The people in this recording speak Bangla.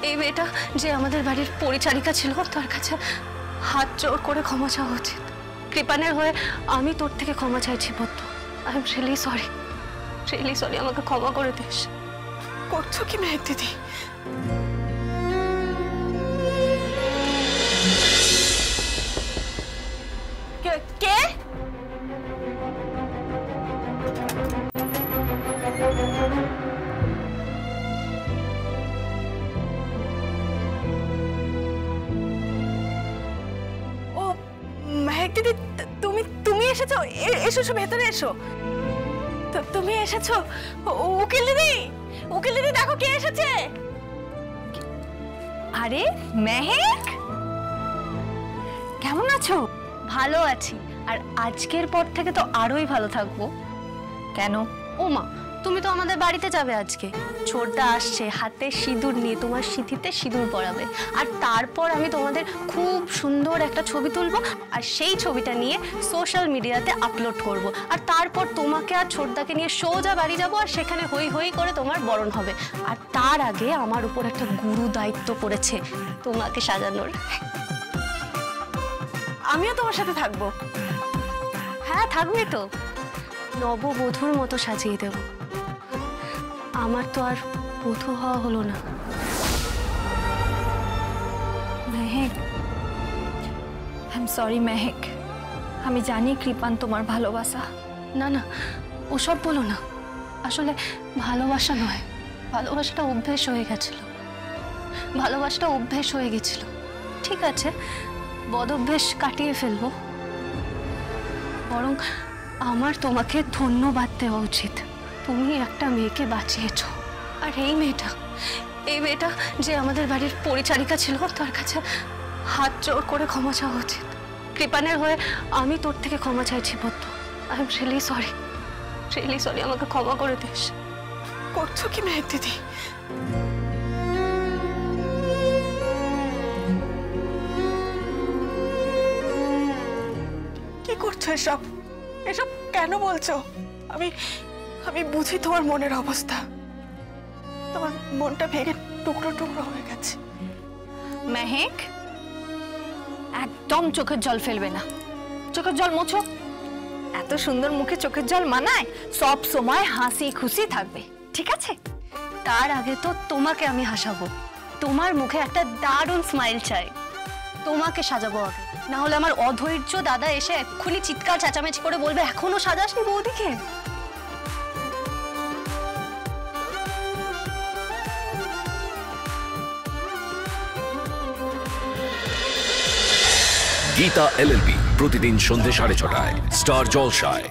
এই মেয়েটা যে আমাদের বাড়ির পরিচারিকা ছিল তার কাছে হাত জোড় করে ক্ষমা চাওয়া উচিত। কৃপানের হয়ে আমি তোর থেকে ক্ষমা চাইছি পদ্ম। আই এম রিয়েলি সরি, আমাকে ক্ষমা করে দিস। করছো কি মেহেক দিদি? কে? ও মেহেক দিদি, তুমি এসেছো? এসো ভেতরে এসো। তুমি এসেছো? উকিল দিদি দেখো কে এসেছে। আরে মেহেক, কেমন আছো? ভালো আছি, আর আজকের পর থেকে তো আরোই ভালো থাকবো। কেন? ও মা, তুমি তো আমাদের বাড়িতে যাবে আজকে। ছোটদা আসছে হাতে সিঁদুর নিয়ে, তোমার সিঁথিতে সিঁদুর পরাবে। আর তারপর আমি তোমাদের খুব সুন্দর একটা ছবি তুলবো, আর সেই ছবিটা নিয়ে সোশ্যাল মিডিয়াতে আপলোড করব। আর তারপর তোমাকে আর ছোটদাকে নিয়ে সোজা বাড়ি যাবো, আর সেখানে হই হই করে তোমার বরণ হবে। আর তার আগে আমার উপর একটা গুরু দায়িত্ব পড়েছে তোমাকে সাজানোর। আমিও তোমার সাথে থাকবো। হ্যাঁ, থাকবে তো। নববধূর মতো সাজিয়ে দেব। আমার তো আর বধূ হওয়া হলো না। Mehak, I am sorry Mehak. আমি জানি কৃপান তোমার ভালোবাসা। না না, ওসব বলো না। আসলে ভালোবাসা নয়, ভালোবাসাটা অভ্যেস হয়ে গেছিল। ঠিক আছে, বদঅভ্যেস কাটিয়ে ফেলবো। বরং আমার তোমাকে ধন্যবাদ দেওয়া উচিত। তুমি একটা মেয়েকে বাঁচিয়েছ। আর এই মেয়েটা যে আমাদের বাড়ির পরিচারিকা ছিল তার কাছে হাত জোড় করে ক্ষমা চাওয়া উচিত। কৃপানের হয়ে আমি তোর থেকে ক্ষমা চাইছি পদ্ম। আই এম রিয়েলি সরি, আমাকে ক্ষমা করে দিস। করছো কি মেহেক দিদি? কি করছো এসব? কেন বলছো? আমি বুঝি তোমার মনের অবস্থা। তোমার মনটা ভেঙে টুকরো টুকরো হয়ে গেছে। মেহেক, একদম চোখের জল ফেলবে না। চোখের জল মোছো। এত সুন্দর মুখে চোখের জল মানায়? সব সময় হাসি খুশি থাকবে, ঠিক আছে? তার আগে তো তোমাকে আমি হাসাবো। তোমার মুখে একটা দারুণ স্মাইল চাই। তোমাকে সাজাবো আগে, না হলে আমার অধৈর্য দাদা এসে এক্ষুনি চিৎকার চেঁচামেচি করে বলবে এখনো সাজাসনি বৌদিকে। গীতা LLB প্রতিদিন সন্ধ্যে 6:30 স্টার জলসায়।